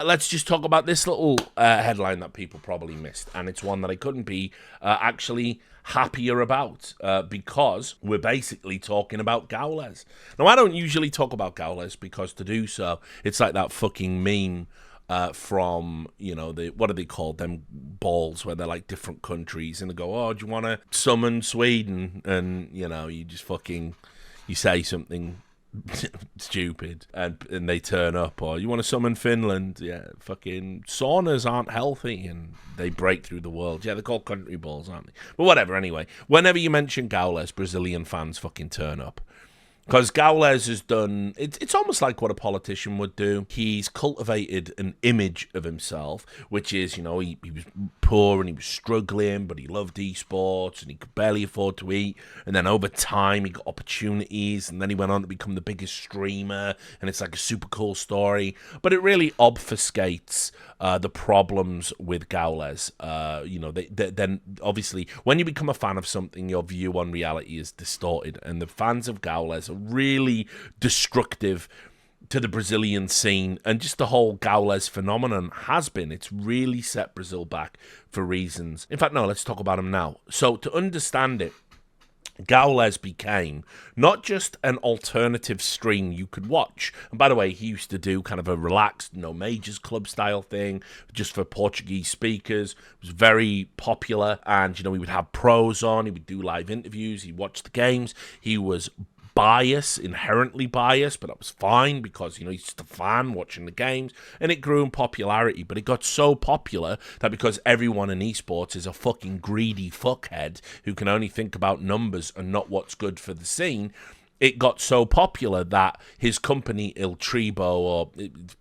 let's just talk about this little headline that people probably missed, and it's one that I couldn't be actually happier about because we're basically talking about Gaules. Now, I don't usually talk about Gaules because to do so, it's like that fucking meme from, you know, the what are they called, them balls where they're like different countries and they go, oh, do you want to summon Sweden? And, you know, you just fucking, you say something stupid and they turn up. Or you want to summon Finland? Yeah, fucking saunas aren't healthy and they break through the world. Yeah, they're called country balls, aren't they? But whatever, anyway. Whenever you mention Gaules, Brazilian fans fucking turn up. Because Gaules has done, it's almost like what a politician would do. He's cultivated an image of himself, which is, you know, he was poor and he was struggling, but he loved esports and he could barely afford to eat. And then over time, he got opportunities and then he went on to become the biggest streamer. And it's like a super cool story. But it really obfuscates the problems with Gaules. You know, then obviously, when you become a fan of something, your view on reality is distorted. And the fans of Gaules are really destructive to the Brazilian scene, and just the whole Gaules phenomenon has been. It's really set Brazil back for reasons. In fact, no, let's talk about him now. So to understand it, Gaules became not just an alternative stream you could watch. And by the way, he used to do kind of a relaxed, no majors club style thing just for Portuguese speakers. It was very popular. And, you know, he would have pros on. He would do live interviews. He'd watch the games. He was inherently biased, but that was fine because, you know, he's just a fan watching the games, and it grew in popularity. But it got so popular that because everyone in esports is a fucking greedy fuckhead who can only think about numbers and not what's good for the scene, it got so popular that his company Il Tribo, or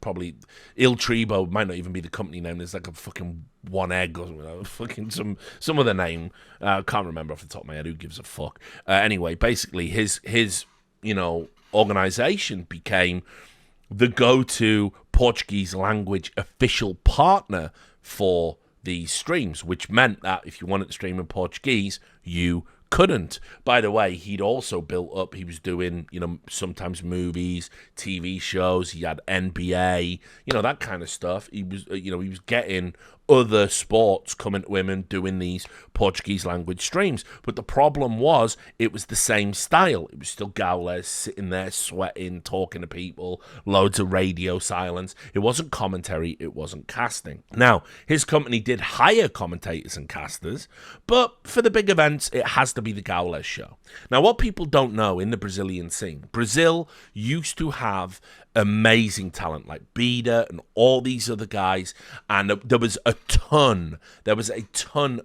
probably Il Tribo might not even be the company name, there's like a fucking one egg or fucking some other name, can't remember off the top of my head, who gives a fuck. Anyway, basically his you know, organization became the go-to Portuguese language official partner for these streams, which meant that if you wanted to stream in Portuguese, you couldn't. By the way, he'd also built up, he was doing, you know, sometimes movies, TV shows, he had NBA, you know, that kind of stuff. He was, you know, he was getting other sports coming to him and doing these Portuguese language streams. But the problem was, it was the same style. It was still Gaules sitting there sweating, talking to people, loads of radio silence. It wasn't commentary, it wasn't casting. Now, his company did hire commentators and casters, but for the big events, it has to be the Gaules show. Now, what people don't know in the Brazilian scene, Brazil used to have amazing talent like Bida and all these other guys, and there was a ton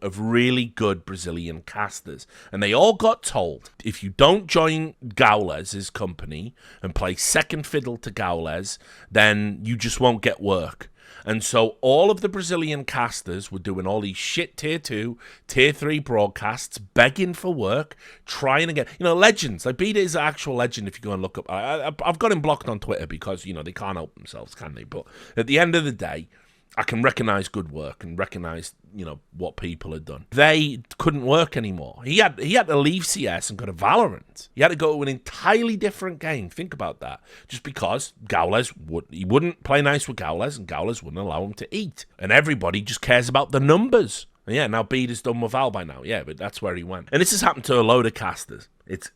of really good Brazilian casters, and they all got told, if you don't join Gaules' company and play second fiddle to Gaules, then you just won't get work. And so all of the Brazilian casters were doing all these shit tier 2, tier 3 broadcasts, begging for work, trying to get, you know, legends. Like, Bida is an actual legend if you go and look up. I've got him blocked on Twitter because, you know, they can't help themselves, can they? But at the end of the day, I can recognize good work and recognize, you know, what people had done. They couldn't work anymore. He had to leave CS and go to Valorant. He had to go to an entirely different game. Think about that. Just because Gaules wouldn't play nice with Gaules, and Gaules wouldn't allow him to eat. And everybody just cares about the numbers. And yeah, now Beda's done with Val by now. Yeah, but that's where he went. And this has happened to a load of casters. It's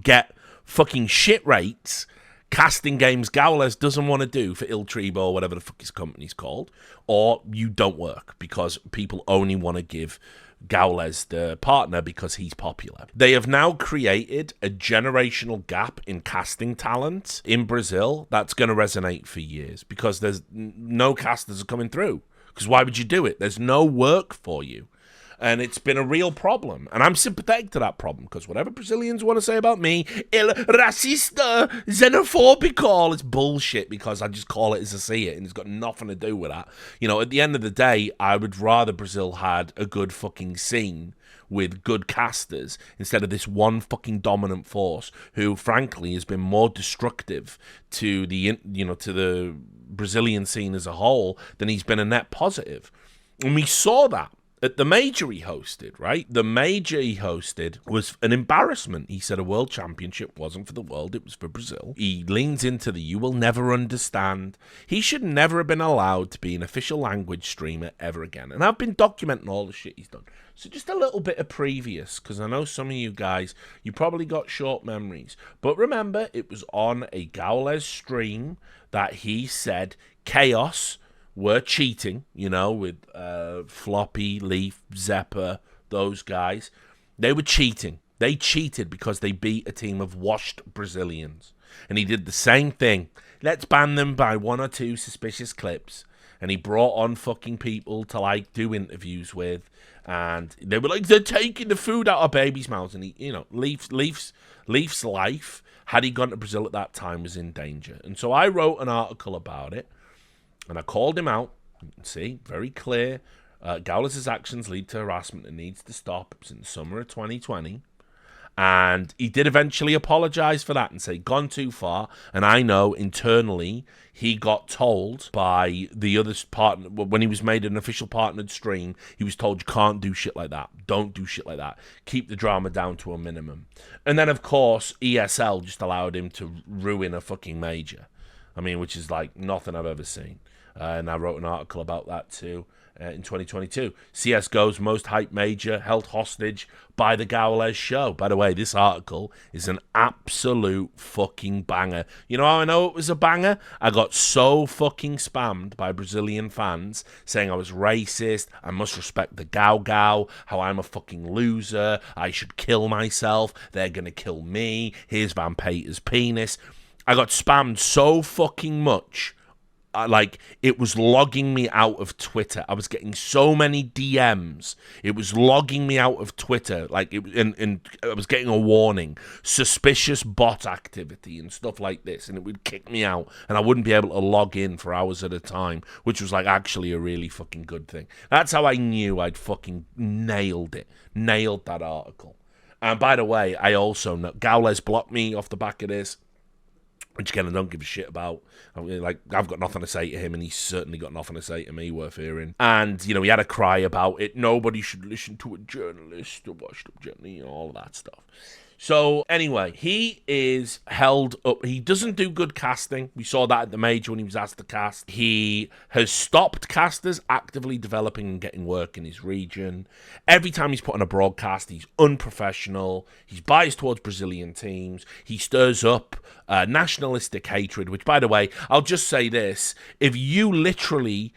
get fucking shit rates. Casting games Gaules doesn't want to do for Il Tribo or whatever the fuck his company's called, or you don't work because people only want to give Gaules the partner because he's popular. They have now created a generational gap in casting talent in Brazil that's going to resonate for years because there's no casters are coming through. Because why would you do it? There's no work for you. And it's been a real problem. And I'm sympathetic to that problem, because whatever Brazilians want to say about me, il racista, xenophobical, it's bullshit, because I just call it as I see it, and it's got nothing to do with that. You know, at the end of the day, I would rather Brazil had a good fucking scene with good casters instead of this one fucking dominant force who, frankly, has been more destructive to the, you know, to the Brazilian scene as a whole than he's been a net positive. And we saw that. At the major he hosted, right? The major he hosted was an embarrassment. He said a world championship wasn't for the world, it was for Brazil. He leans into the "you will never understand." He should never have been allowed to be an official language streamer ever again. And I've been documenting all the shit he's done. So just a little bit of previous, because I know some of you guys, you probably got short memories. But remember, it was on a Gaules stream that he said Chaos were cheating, with Floppy, Leaf, Zeppa, those guys. They were cheating. They cheated because they beat a team of washed Brazilians. And he did the same thing. Let's ban them by 1 or 2 suspicious clips. And he brought on fucking people to, do interviews with. And they were like, they're taking the food out of babies' mouths. And he, Leaf's life, had he gone to Brazil at that time, was in danger. And so I wrote an article about it. And I called him out. You can see, very clear. Gaules' actions lead to harassment and needs to stop. It was in the summer of 2020. And he did eventually apologize for that and say, gone too far. And I know internally he got told by the other partner, when he was made an official partnered stream, he was told, you can't do shit like that. Don't do shit like that. Keep the drama down to a minimum. And then, of course, ESL just allowed him to ruin a fucking major. Which is like nothing I've ever seen. And I wrote an article about that too in 2022. CS2's most hyped major held hostage by the Gaules show. By the way, this article is an absolute fucking banger. You know how I know it was a banger? I got so fucking spammed by Brazilian fans saying I was racist, I must respect the Gau, how I'm a fucking loser, I should kill myself, they're gonna kill me, here's Van Pater's penis. I got spammed so fucking much. It was logging me out of Twitter. I was getting so many DMs. It was logging me out of Twitter. And I was getting a warning. Suspicious bot activity and stuff like this. And it would kick me out. And I wouldn't be able to log in for hours at a time, which was actually a really fucking good thing. That's how I knew I'd fucking nailed it. Nailed that article. And by the way, I also know Gaules blocked me off the back of this. Which, again, I don't give a shit about. I've got nothing to say to him, and he's certainly got nothing to say to me worth hearing. And, he had a cry about it. Nobody should listen to a journalist or watch them gently, all of that stuff. So, anyway, he is held up. He doesn't do good casting. We saw that at the major when he was asked to cast. He has stopped casters actively developing and getting work in his region. Every time he's put on a broadcast, he's unprofessional. He's biased towards Brazilian teams. He stirs up nationalistic hatred, which, by the way, I'll just say this. If you literally,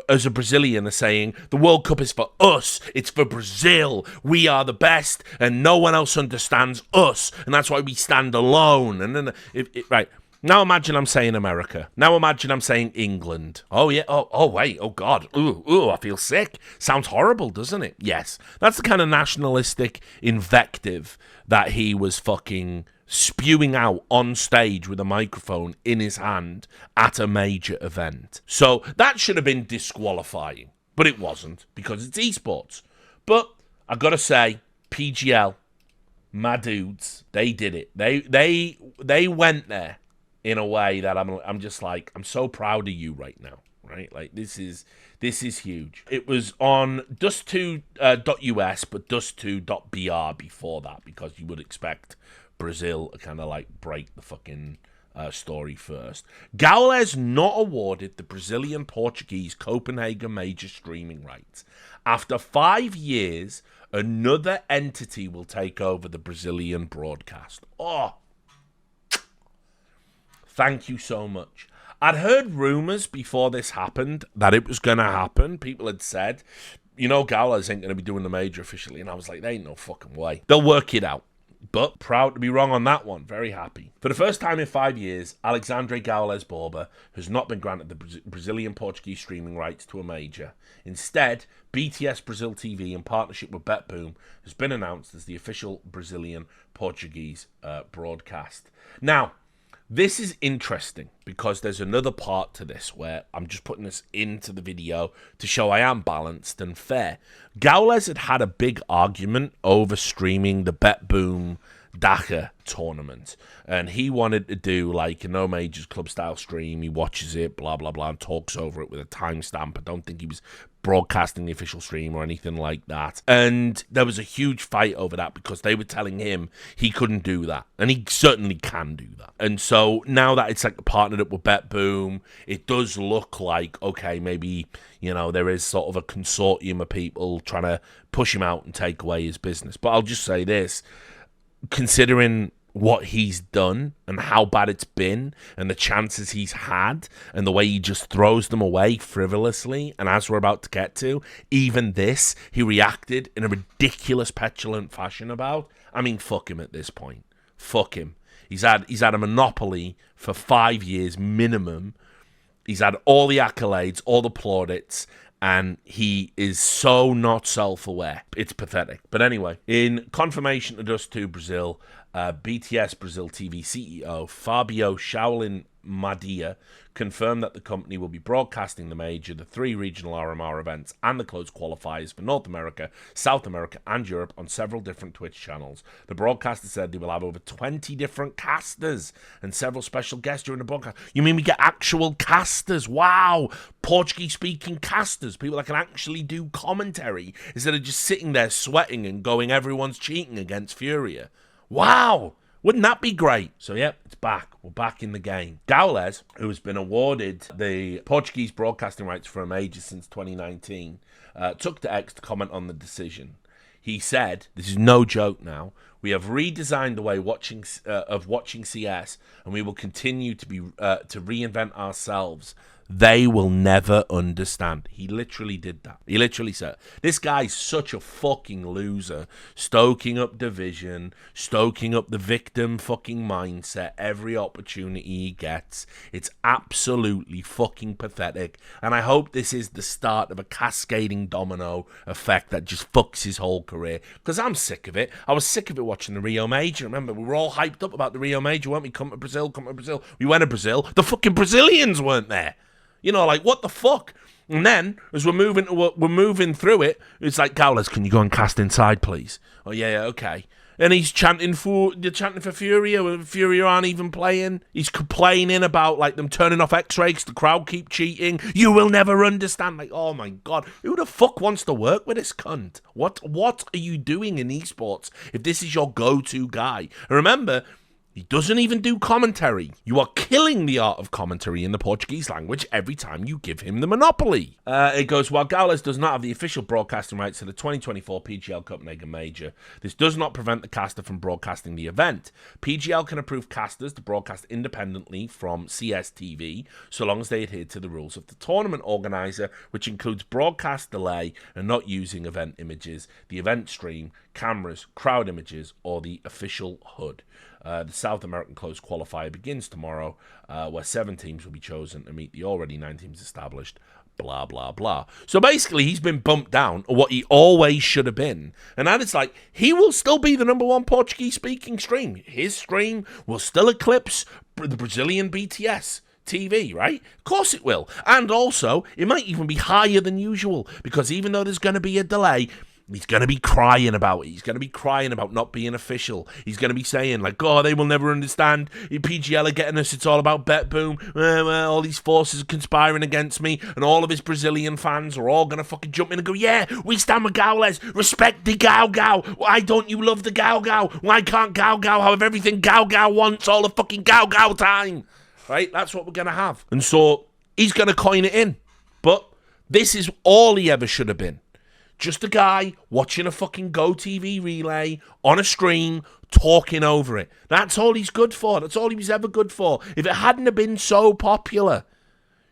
as a Brazilian, are saying the World Cup is for us, it's for Brazil, we are the best, and no one else understands us, and that's why we stand alone. And then, right now, imagine I'm saying America. Now, imagine I'm saying England. Oh yeah. Oh wait. Oh God. Ooh. I feel sick. Sounds horrible, doesn't it? Yes. That's the kind of nationalistic invective that he was fucking spewing out on stage with a microphone in his hand at a major event. So that should have been disqualifying, but it wasn't because it's esports. But I gotta say, PGL, my dudes, they did it. They went there in a way that I'm just like, I'm so proud of you right now. Right, this is huge. It was on dust2.us, but dust2.br before that, because you would expect Brazil to kind of break the fucking story first. Gaules not awarded the Brazilian Portuguese Copenhagen major streaming rights. After 5 years, another entity will take over the Brazilian broadcast. Oh, thank you so much. I'd heard rumors before this happened that it was going to happen. People had said, Gaules ain't going to be doing the major officially. And I was like, there ain't no fucking way. They'll work it out. But proud to be wrong on that one. Very happy. For the first time in 5 years, Alexandre Gaules Borba has not been granted the Brazilian Portuguese streaming rights to a major. Instead, BTS Brazil TV, in partnership with BetBoom, has been announced as the official Brazilian Portuguese broadcast. Now, this is interesting because there's another part to this where I'm just putting this into the video to show I am balanced and fair. Gaules had a big argument over streaming the BetBoom Dakar tournament, and he wanted to do a no majors club style stream. He watches it, blah blah blah, and talks over it with a timestamp. I don't think he was broadcasting the official stream or anything like that. And there was a huge fight over that because they were telling him he couldn't do that. And he certainly can do that. And so now that it's like partnered up with BetBoom, it does look like, okay, maybe, there is sort of a consortium of people trying to push him out and take away his business. But I'll just say this, considering what he's done and how bad it's been and the chances he's had and the way he just throws them away frivolously, and as we're about to get to, even this, he reacted in a ridiculous, petulant fashion about. I mean, fuck him at this point. Fuck him. He's had a monopoly for 5 years minimum. He's had all the accolades, all the plaudits, and he is so not self-aware. It's pathetic. But anyway, in confirmation to Dust to Brazil, BTS Brazil TV CEO Fabio Shaolin Madia confirmed that the company will be broadcasting the major, the 3 regional RMR events, and the closed qualifiers for North America, South America, and Europe on several different Twitch channels. The broadcaster said they will have over 20 different casters and several special guests during the broadcast. You mean we get actual casters? Wow! Portuguese-speaking casters, people that can actually do commentary instead of just sitting there sweating and going, everyone's cheating against Furia. Wow! Wouldn't that be great? So, yep, it's back. We're back in the game. Gaules, who has been awarded the Portuguese broadcasting rights for a major since 2019, took to X to comment on the decision. He said, this is no joke now, we have redesigned the way of watching CS, and we will continue to reinvent ourselves. They will never understand. He literally did that. He literally said, this guy's such a fucking loser, stoking up division, stoking up the victim fucking mindset every opportunity he gets. It's absolutely fucking pathetic. And I hope this is the start of a cascading domino effect that just fucks his whole career. Because I'm sick of it. I was sick of it watching the Rio Major. Remember, we were all hyped up about the Rio Major, weren't we? Come to Brazil, come to Brazil. We went to Brazil. The fucking Brazilians weren't there. What the fuck? And then, as we're moving through it, it's like, Gaules, can you go and cast inside, please? Oh, yeah, okay. And he's chanting for Furia, when Furia aren't even playing. He's complaining about, them turning off X-rays, the crowd keep cheating. You will never understand. Oh, my God. Who the fuck wants to work with this cunt? What are you doing in esports if this is your go-to guy? And remember, he doesn't even do commentary. You are killing the art of commentary in the Portuguese language every time you give him the monopoly. It goes, while Gaules does not have the official broadcasting rights to the 2024 PGL Copenhagen Major, this does not prevent the caster from broadcasting the event. PGL can approve casters to broadcast independently from CS2, so long as they adhere to the rules of the tournament organizer, which includes broadcast delay and not using event images, the event stream, cameras, crowd images, or the official HUD. The South American closed qualifier begins tomorrow, where 7 teams will be chosen to meet the already 9 teams established, blah, blah, blah. So basically, he's been bumped down to what he always should have been. And that is he will still be the #1 Portuguese-speaking stream. His stream will still eclipse the Brazilian BTS TV, right? Of course it will. And also, it might even be higher than usual, because even though there's going to be a delay, he's going to be crying about it. He's going to be crying about not being official. He's going to be saying, they will never understand. PGL are getting us. It's all about BetBoom. All these forces are conspiring against me. And all of his Brazilian fans are all going to fucking jump in and go, yeah, we stand with Gaules. Respect the Gau. Why don't you love the Gau? Why can't Gau have everything Gau wants all the fucking Gau time? Right? That's what we're going to have. And so he's going to coin it in. But this is all he ever should have been. Just a guy watching a fucking GoTV relay on a stream, talking over it. That's all he's good for. That's all he was ever good for. If it hadn't have been so popular,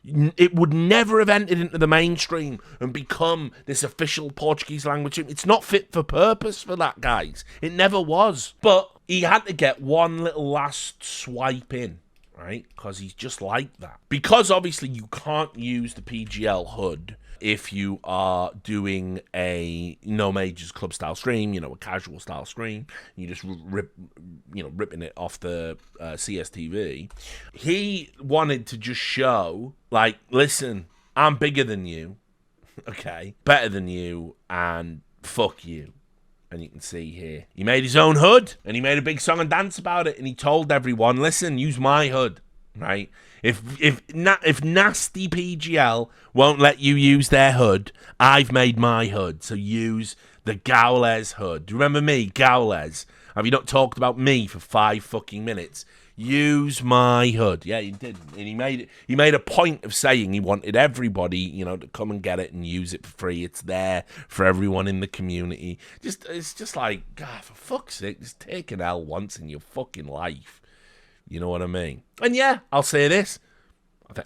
it would never have entered into the mainstream and become this official Portuguese language. It's not fit for purpose for that, guys. It never was. But he had to get one little last swipe in, right? Because he's just like that. Because obviously you can't use the PGL HUD if you are doing a no majors club style stream, a casual style stream, you just ripping it off the CS2. He wanted to just show, listen, I'm bigger than you, okay, better than you, and fuck you. And you can see here, he made his own HUD, and he made a big song and dance about it, and he told everyone, listen, use my HUD. right? If nasty PGL won't let you use their hood, I've made my hood. So use the Gaules hood. Do you remember me, Gaules? Have you not talked about me for 5 fucking minutes? Use my hood. Yeah, he did, and he made a point of saying he wanted everybody, you know, to come and get it and use it for free. It's there for everyone in the community. It's just like, God, for fuck's sake, just take an L once in your fucking life. You know what I mean? And yeah, I'll say this.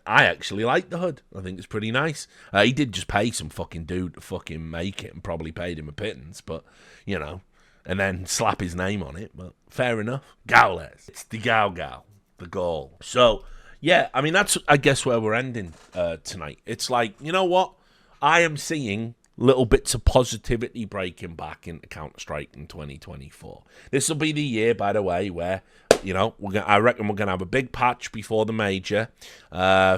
I actually like the hood. I think it's pretty nice. He did just pay some fucking dude to fucking make it and probably paid him a pittance, but, you know, and then slap his name on it, but fair enough. Gaules. It's the the Gaul. So, yeah, I mean, that's, I guess, where we're ending tonight. It's like, you know what? I am seeing little bits of positivity breaking back into Counter-Strike in 2024. This will be the year, by the way, where, you know, I reckon we're going to have a big patch before the major,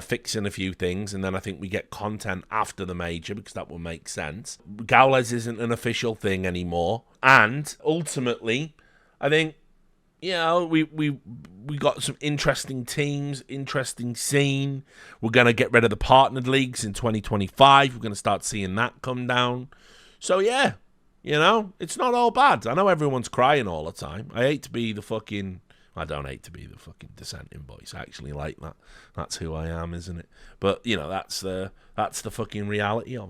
fixing a few things, and then I think we get content after the major, because that will make sense. Gaules isn't an official thing anymore, and ultimately, I think, you know, we got some interesting teams, interesting scene. We're going to get rid of the partnered leagues in 2025. We're going to start seeing that come down. So, yeah, you know, it's not all bad. I know everyone's crying all the time. I hate to be the fucking... I don't hate to be the fucking dissenting voice. I actually like that. That's who I am, isn't it? But, you know, that's the fucking reality of it.